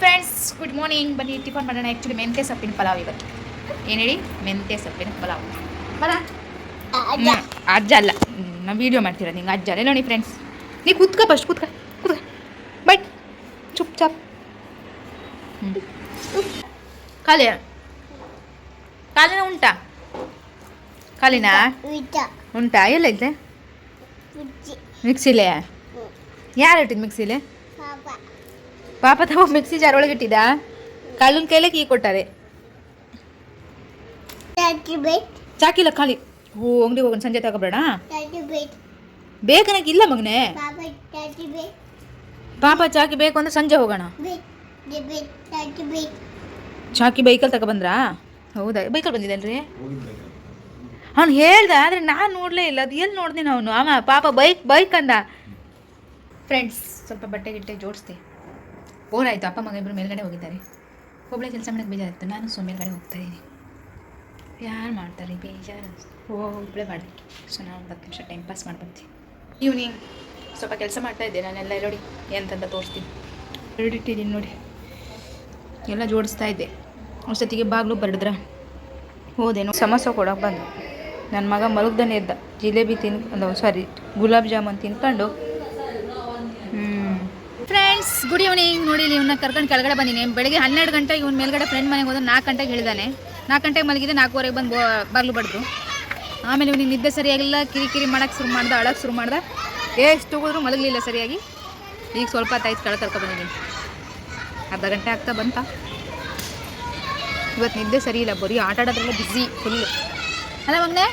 Friends good morning. ಬನ್ನಿ tiffin ಮಾಡೋಣ. Actually ಮೆಂತ್ಯ ಸೊಪ್ಪಿನ ಪಲಾವ್ ಇವತ್ತು. ಏನು ಹೇಳಿ? ಮೆಂತ್ಯ ಸೊಪ್ಪಿನ ಪಲಾವ್. ಬರ ಅಜ್ಜ ಅಲ್ಲ, ನಾವು ವೀಡಿಯೋ ಮಾಡ್ತೀರ ನಿಂಗೆ ಅಜ್ಜ ಅಲ್ಲ ನೋಡಿ ಫ್ರೆಂಡ್ಸ್. ನೀ ಕೂತ್ಕ ಫಸ್ಟ್, ಕೂತ್ಕ ಬೈ ಚುಪ್ ಚಾಪ್. ಖಾಲಿ ಖಾಲಿನ ಉಂಟಾ? ಖಾಲಿನಾ ಉಂಟಾ? ಎಲ್ಲ ಇದೆ ಮಿಕ್ಸಿಲೇ? ಯಾರು ಇಟ್ಟಿದ್ದು ಮಿಕ್ಸಿಲೇ? ಪಾಪ ತಮ್ಮ ಮಿಕ್ಸಿ ಜಾರ್ ಒಳಗೆ ಇಟ್ಟಿದ್ದ. ಕಳ್ಳನ ಕೈಲೇ ಕೀ ಕೊಟ್ಟಾರೆ. ಚಾಕಿಲ್ಲ ಖಾಲಿ. ಹೋ ಅಂಗಡಿ ಹೋಗೋಣ, ಸಂಜೆ ತಗೋಬೇಡ. ಬೇಕನಕ್ಕೆ ಇಲ್ಲ ಮಗನೇ. ಪಾಪ ಚಾಕಿ ಬೇಕು ಅಂದ್ರೆ ಸಂಜೆ ಹೋಗೋಣ. ಚಾಕಿ ಬೈಕಲ್ಲಿ ತಗೊಬಂದ್ರಾ? ಹೌದಾ, ಬೈಕಲ್ಲಿ ಬಂದಿದ್ದೇನ್ರಿ? ಅವ್ನು ಹೇಳ್ದ, ಆದರೆ ನಾನು ನೋಡಲೇ ಇಲ್ಲ. ಅದು ಎಲ್ಲಿ ನೋಡ್ತೀನಿ ಅವನು? ಅವ ಪಾಪ ಬೈಕ್ ಅಂದ. ಫ್ರೆಂಡ್ಸ್ ಸ್ವಲ್ಪ ಬಟ್ಟೆ ಗಿಟ್ಟೆ ಜೋಡಿಸ್ದೆ. ಬೋರ್ ಆಯಿತು. ಅಪ್ಪ ಮಗ ಇಬ್ಬರು ಮೇಲ್ಗಡೆ ಹೋಗಿದ್ದಾರೆ. ಒಬ್ಬಳೆ ಕೆಲಸ ಮಾಡೋಕ್ಕೆ ಬೇಜಾರಿತ್ತು. ನಾನು ಮೇಲ್ಗಡೆ ಹೋಗ್ತಾ ಇದ್ದೀನಿ. ಯಾರು ಮಾಡ್ತಾರೆ ಬೇಜಾರು? ಒಬ್ಬಳೆ ಮಾಡಿ. ಸೊ ನಾನು 10 ನಿಮಿಷ ಟೈಮ್ ಪಾಸ್ ಮಾಡ್ಬರ್ತೀನಿ. ಈವ್ನಿಂಗ್ ಸ್ವಲ್ಪ ಕೆಲಸ ಮಾಡ್ತಾಯಿದ್ದೆ ನಾನೆಲ್ಲ. ನೋಡಿ ಎಂತಂತ ತೋರಿಸ್ತೀನಿ. ಇಟ್ಟಿದ್ದೀನಿ ನೋಡಿ, ಎಲ್ಲ ಜೋಡಿಸ್ತಾ ಇದ್ದೆ. ಅಷ್ಟೊತ್ತಿಗೆ ಬಾಗಿಲು ಬರೆದ್ರ ಹೋದೇನು. ಸಮೋಸ ಕೊಡೋಕೆ ಬಂದು ನನ್ನ ಮಗ ಮಲಗ್ದಾನೆ ಇದ್ದ. ಜಿಲೇಬಿ ಗುಲಾಬ್ ಜಾಮೂನ್ ತಿನ್ಕೊಂಡು. Friends good evening. ನೋಡಿ ಇವನ್ನ ಕರ್ಕೊಂಡು ಕೆಳಗಡೆ ಬಂದಿನಿ. ಬೆಳಗ್ಗೆ 12 ಗಂಟೆಗೆ ಇವ್ನ ಮೇಲ್ಗಡೆ ಫ್ರೆಂಡ್ ಮನೆಗೆ ಹೋದ್ರೆ 4 ಗಂಟೆಗೆ ಹೇಳಿದಾನೆ. 4 ಗಂಟೆಗೆ ಮಲಗಿದೆ. 4:15 ಬಂದು ಬಾಗಿಲು ಬಡಿದ್ರು. ಆಮೇಲೆ ಇವ್ನಿಗೆ ನಿದ್ದೆ ಸರಿಯಾಗಿಲ್ಲ. ಕಿರಿಕಿರಿ ಮಾಡೋಕ್ಕೆ ಶುರು ಮಾಡ್ದೆ, ಅಳಕ್ಕೆ ಶುರು ಮಾಡ್ದೆ. ಎಷ್ಟು ಹೋದ್ರು ಮಲಗಲಿಲ್ಲ ಸರಿಯಾಗಿ. ಈಗ ಸ್ವಲ್ಪ ಹೊತ್ತಾಯ್ತು ಕೆಳಗೆ ಕರ್ಕೊಬಂದಿದ್ದೀನಿ. ಅರ್ಧ ಗಂಟೆ ಆಗ್ತಾ ಬಂತ. ಇವತ್ತು ನಿದ್ದೆ ಸರಿ ಇಲ್ಲ, ಬರೀ ಆಟ ಆಡೋದ್ರಲ್ಲ ಬ್ಯುಸಿ ಫುಲ್ಲು. ಅಲ್ಲ ಮಗನೇ?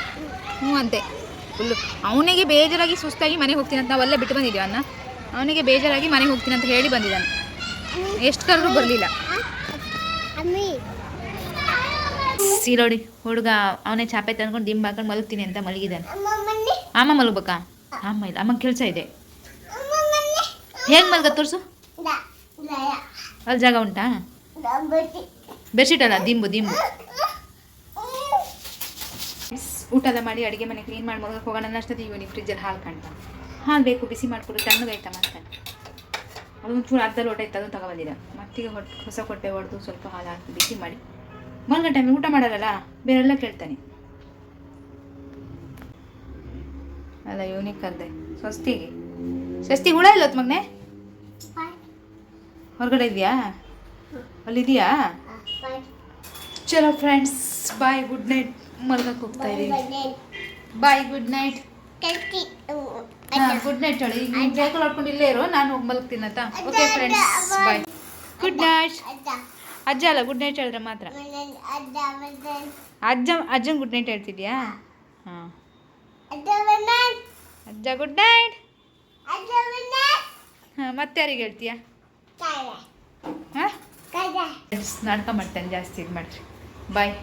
ಹ್ಞೂ ಅಂತೆ ಫುಲ್ಲು. ಅವನಿಗೆ ಬೇಜಾರಾಗಿ ಸುಸ್ತಾಗಿ ಮನೆಗೆ ಹೋಗ್ತೀನಿ ಅಂತ ನಾವೆಲ್ಲ ಬಿಟ್ಟು ಬಂದಿದ್ದೀವಿ ಅನ್ನ. ಅವನಿಗೆ ಬೇಜಾರಾಗಿ ಮನೆಗೆ ಹೋಗ್ತೀನಿ ಅಂತ ಹೇಳಿ ಬಂದಿದ್ದಾನೆ. ಎಷ್ಟು ಕರೆದ್ರೂ ಬರಲಿಲ್ಲ. ಸೀರೋಡಿ ಹುಡುಗ ಅವನೇ ಚಾಪೆ ತಂದ್ಕೊಂಡು ದಿಂಬು ಹಾಕೊಂಡು ಮಲಗ್ತೀನಿ ಅಂತ ಮಲಗಿದ್ದಾನೆ. ಅಮ್ಮ ಮಲಗ್ಬೇಕಾ? ಅಮ್ಮ ಇಲ್ಲ, ಅಮ್ಮಂಗೆ ಕೆಲಸ ಇದೆ. ಹೇಗೆ ಮಲ್ಗ ತೋರಿಸು. ಅಲ್ಲಿ ಜಾಗ ಉಂಟಾ? ಬೆಡ್ಶೀಟ್ ಅಲ್ಲ, ದಿಂಬು. ಊಟ ಎಲ್ಲ ಮಾಡಿ ಅಡುಗೆ ಮನೆ ಕ್ಲೀನ್ ಮಾಡಿ ಮಲಗಕ್ಕೆ ಹೋಗೋಣ ಅಷ್ಟೊತ್ತಿಗೆ ಇವನಿಗೆ ಫ್ರಿಜ್ಜಲ್ಲಿ ಹಾಲು ಕಾಣ್ತಾ. ಹಾಲು ಬೇಕು, ಬಿಸಿ ಮಾಡಿಕೊಡು, ತಣ್ಣಗಾಯ್ತಾ ಮಾಡ್ತಾನೆ. ಅದೊಂದು ಚೂರು ಅರ್ಧ ಲೋಟ ಇತ್ತು, ಅದನ್ನು ತಗೊಬಂದಿದ್ದ. ಮತ್ತೀಗ ಹೊಸ ಕೊಟ್ಟೆ ಹೊಡೆದು ಸ್ವಲ್ಪ ಹಾಲು ಹಾಕಿ ಬಿಸಿ ಮಾಡಿ ಮಲ್ಗೋ ಟೈಮಿಗೆ ಊಟ ಮಾಡಲ್ಲ, ಬೇರೆಲ್ಲ ಕೇಳ್ತಾನೆ. ಅಲ್ಲ ಇವನಿಗೆ ಕರೆದೆ ಸ್ವಸ್ತಿ ಹುಳ ಇಲ್ಲ ಮಗನೇ? ಹೊರಗಡೆ ಇದೆಯಾ? ಅಲ್ಲಿದೆಯಾ? ಚಲೋ ಫ್ರೆಂಡ್ಸ್, ಬಾಯ್, ಗುಡ್ ನೈಟ್. ಮಲ್ಗಕ್ಕೆ ಹೋಗ್ತಾ ಇದ್ದೀವಿ. ಬಾಯ್, ಗುಡ್ ನೈಟ್. ಗುಡ್ ನೈಟ್ ಹೇಳಿ. ಈಗ ನೀನು ಸೈಕಲ್ ಹೊಡ್ಕೊಂಡು ಇಲ್ಲೇ ಇರೋ, ನಾನು ಹೋಗಿ ಮಲಗ್ತೀನಿ ಅಂತ. ಓಕೆ ಫ್ರೆಂಡ್ಸ್, ಬಾಯ್, ಗುಡ್ ನೈಟ್. ಅಜ್ಜ ಅಲ್ಲ, ಗುಡ್ ನೈಟ್ ಹೇಳಿದ್ರೆ ಮಾತ್ರ. ಅಜ್ಜಂಗೆ ಗುಡ್ ನೈಟ್ ಹೇಳ್ತಿದ್ಯಾ? ಹಾಂ, ಅಜ್ಜ ಗುಡ್ ನೈಟ್. ಹಾಂ, ಮತ್ತೆ ಯಾರಿಗೆ ಹೇಳ್ತೀಯಾ? ಹಾಂ, ನಾಟಕ ಮಾಡ್ತಾನೆ ಜಾಸ್ತಿ. ಇದು ಮಾಡಿರಿ. ಬಾಯ್.